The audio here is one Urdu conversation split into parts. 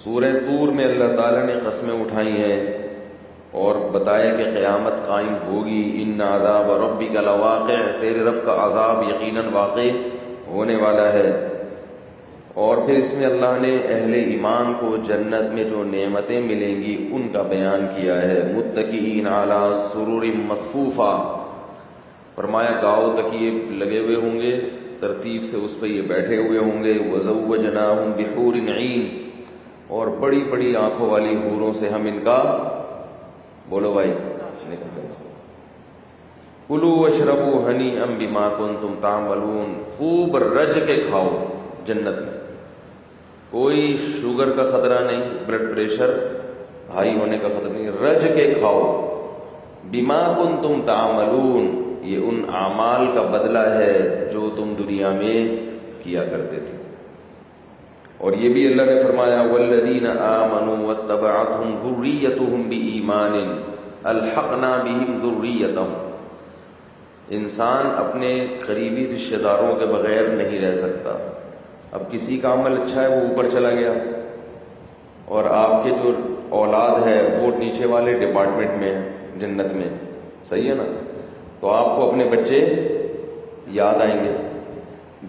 سورہ طور میں اللہ تعالیٰ نے قسمیں اٹھائی ہیں اور بتایا کہ قیامت قائم ہوگی. ان عذاب ربک لواقع، تیرے رب کا عذاب یقیناً واقع ہونے والا ہے. اور پھر اس میں اللہ نے اہل ایمان کو جنت میں جو نعمتیں ملیں گی ان کا بیان کیا ہے. متکئین علی سرر مصفوفہ، فرمایا گاؤ تکیے لگے ہوئے ہوں گے، ترتیب سے اس پہ یہ بیٹھے ہوئے ہوں گے. وزوجناہم بحور عین، اور بڑی بڑی آنکھوں والی حوروں سے ہم ان کا، بولو بھائی، کلوا واشربوا ہنیئا بما کنتم تعملون، خوب رج کے کھاؤ. جنت میں کوئی شوگر کا خطرہ نہیں، بلڈ پریشر ہائی ہونے کا خطرہ نہیں، رج کے کھاؤ. بما کنتم تعملون، یہ ان اعمال کا بدلہ ہے جو تم دنیا میں کیا کرتے تھے. اور یہ بھی اللہ نے فرمایا والذین آمنوا واتبعتهم ذریتهم بإیمان الحقنا بهم ذریتهم. انسان اپنے قریبی رشتہ داروں کے بغیر نہیں رہ سکتا. اب کسی کا عمل اچھا ہے وہ اوپر چلا گیا، اور آپ کے جو اولاد ہے وہ نیچے والے ڈپارٹمنٹ میں ہے جنت میں، صحیح ہے نا؟ تو آپ کو اپنے بچے یاد آئیں گے.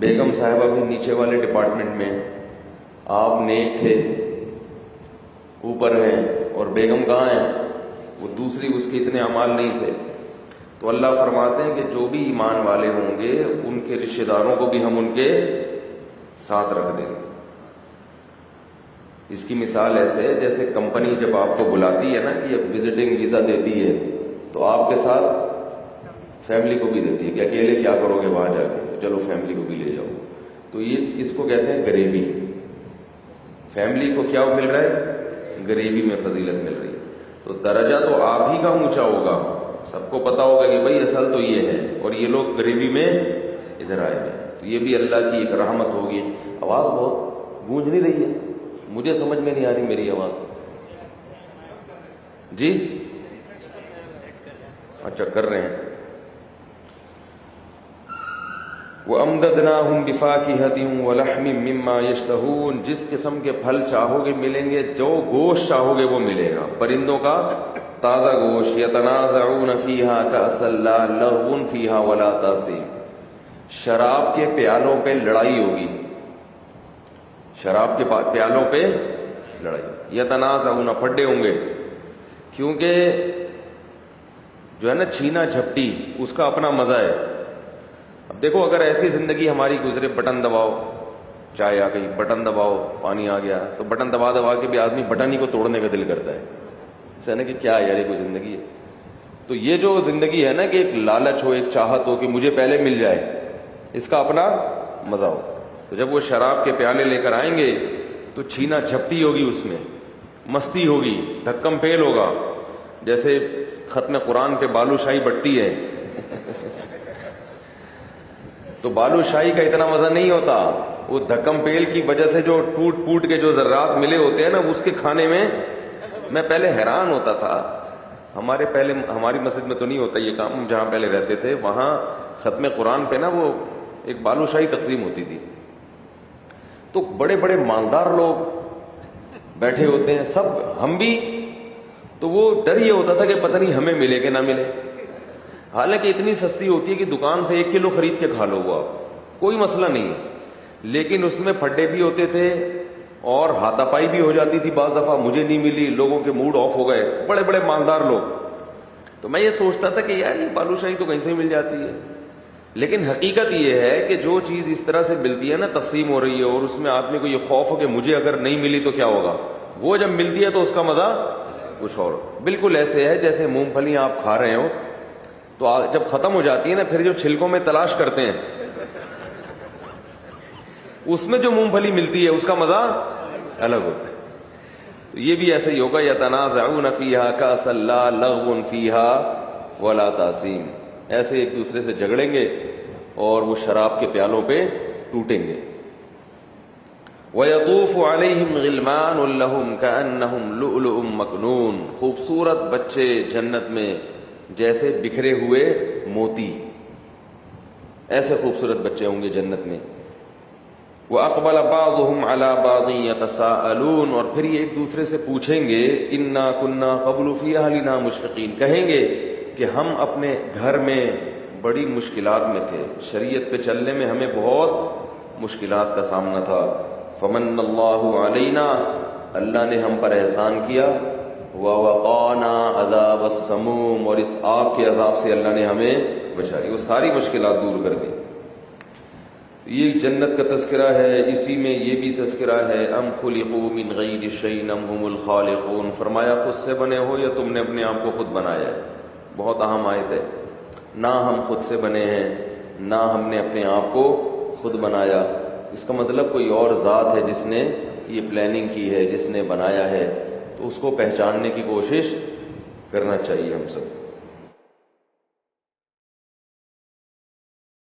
بیگم صاحبہ بھی نیچے والے ڈپارٹمنٹ میں، آپ نیک تھے اوپر ہیں، اور بیگم کہاں ہیں؟ وہ دوسری، اس کے اتنے اعمال نہیں تھے. تو اللہ فرماتے ہیں کہ جو بھی ایمان والے ہوں گے ان کے رشتہ داروں کو بھی ہم ان کے ساتھ رکھ دیں گے. اس کی مثال ایسے ہے جیسے کمپنی جب آپ کو بلاتی ہے نا کہ یہ وزٹنگ ویزا دیتی ہے تو آپ کے ساتھ فیملی کو بھی دیتی ہے کہ اکیلے کیا کرو گے وہاں جا کے، تو چلو فیملی کو بھی لے جاؤ. تو یہ اس کو کہتے ہیں غریبی. فیملی کو کیا مل رہا ہے؟ غریبی میں فضیلت مل رہی ہے. تو درجہ تو آپ ہی کا اونچا ہوگا، سب کو پتا ہوگا کہ بھائی اصل تو یہ ہے، اور یہ لوگ غریبی میں ادھر آئے ہوئے. تو یہ بھی اللہ کی ایک رحمت ہوگی. آواز بہت گونج نہیں رہی ہے، مجھے سمجھ میں نہیں آ رہی میری آواز. جی اچھا کر رہے ہیں. وَأَمْدَدْنَاهُمْ بِفَاكِهَةٍ وَلَحْمٍ مِّمَّا يَشْتَهُونَ، جس قسم کے پھل چاہو گے ملیں گے، جو گوشت چاہو گے وہ ملے گا، پرندوں کا تازہ گوشت. يَتَنَازَعُونَ فِيهَا كَأْسًا لَا لَغْوٌ فِيهَا وَلَا تَأْثِيمٌ، شراب کے پیالوں پہ لڑائی ہوگی، شراب کے پیالوں پہ لڑائی. یتنازعون، پھڈے ہوں گے، کیونکہ جو ہے نا چھینا جھپٹی اس کا اپنا مزہ ہے. اب دیکھو اگر ایسی زندگی ہماری گزرے، بٹن دباؤ چائے آ گئی، بٹن دباؤ پانی آ گیا، تو بٹن دبا دبا کے بھی آدمی بٹن ہی کو توڑنے کا دل کرتا ہے. ایسا نا کہ کیا یار یہ کوئی زندگی ہے. تو یہ جو زندگی ہے نا کہ ایک لالچ ہو، ایک چاہت ہو کہ مجھے پہلے مل جائے، اس کا اپنا مزہ ہو. تو جب وہ شراب کے پیالے لے کر آئیں گے تو چھینا جھپٹی ہوگی، اس میں مستی ہوگی، دھکم پھیل ہوگا. جیسے ختم قرآن پہ بالو شاہی بٹتی ہے تو بالو شاہی کا اتنا مزہ نہیں ہوتا. وہ دھکم پیل کی وجہ سے جو ٹوٹ پوٹ کے جو ذرات ملے ہوتے ہیں نا، اس کے کھانے میں میں پہلے حیران ہوتا تھا. ہماری مسجد میں تو نہیں ہوتا یہ کام، جہاں پہلے رہتے تھے وہاں ختم قرآن پہ نا وہ ایک بالو شاہی تقسیم ہوتی تھی. تو بڑے بڑے مالدار لوگ بیٹھے ہوتے ہیں، سب ہم بھی. تو وہ ڈر یہ ہوتا تھا کہ پتہ نہیں ہمیں ملے کہ نہ ملے. حالانکہ اتنی سستی ہوتی ہے کہ دکان سے 1 کلو خرید کے کھا لو، وہ آپ کوئی مسئلہ نہیں ہے. لیکن اس میں پھڈے بھی ہوتے تھے اور ہاتھا پائی بھی ہو جاتی تھی. بعض دفعہ مجھے نہیں ملی، لوگوں کے موڈ آف ہو گئے، بڑے بڑے مالدار لوگ. تو میں یہ سوچتا تھا کہ یار یہ بالو شاہی تو کہیں سے مل جاتی ہے. لیکن حقیقت یہ ہے کہ جو چیز اس طرح سے ملتی ہے نا، تقسیم ہو رہی ہے، اور اس میں آدمی کو یہ خوف ہو کہ مجھے اگر نہیں ملی تو کیا ہوگا، وہ جب ملتی ہے تو اس کا مزہ کچھ اور. بالکل ایسے ہے جیسے مونگ پھلیاں آپ کھا رہے ہو تو جب ختم ہو جاتی ہے نا، پھر جو چھلکوں میں تلاش کرتے ہیں اس میں جو مونگ پھلی ملتی ہے اس کا مزہ الگ ہوتا ہے. تو یہ بھی ایسے ہی ہوگا. یتنازعون فیہا کأسا لا لغو فیہا ولا تأثیم، ایسے ایک دوسرے سے جھگڑیں گے اور وہ شراب کے پیالوں پہ ٹوٹیں گے. وَيَطُوفُ عَلَيْهِمْ غِلْمَانٌ لَهُمْ كَأَنَّهُمْ لُؤْلُؤٌ مَكْنُونٌ، خوبصورت بچے جنت میں جیسے بکھرے ہوئے موتی، ایسے خوبصورت بچے ہوں گے جنت میں. وَأَقْبَلَ بَعْضُهُمْ عَلَى بَعْضٍ يَتَسَاءَلُونَ، اور پھر یہ ایک دوسرے سے پوچھیں گے اِنَّا كُنَّا قَبْلُ فِي أَهْلِنَا مُشْفِقِينَ، کہیں گے کہ ہم اپنے گھر میں بڑی مشکلات میں تھے، شریعت پہ چلنے میں ہمیں بہت مشکلات کا سامنا تھا۔ فَمَنَّ اللَّهُ عَلَيْنَا، اللہ نے ہم پر احسان کیا، وَوَقَانَا عَذَابَ السَّمُومِ، اور اس آگ کے عذاب سے اللہ نے ہمیں بچائی، وہ ساری مشکلات دور کر دی۔ یہ جنت کا تذکرہ ہے، اسی میں یہ بھی تذکرہ ہے ام خلقوا من غیر شیء ام هم الخالقون، فرمایا خود سے بنے ہو یا تم نے اپنے آپ کو خود بنایا ہے۔ بہت اہم آیت ہے، نہ ہم خود سے بنے ہیں نہ ہم نے اپنے آپ کو خود بنایا، اس کا مطلب کوئی اور ذات ہے جس نے یہ پلاننگ کی ہے، جس نے بنایا ہے، تو اس کو پہچاننے کی کوشش کرنا چاہیے ہم سب۔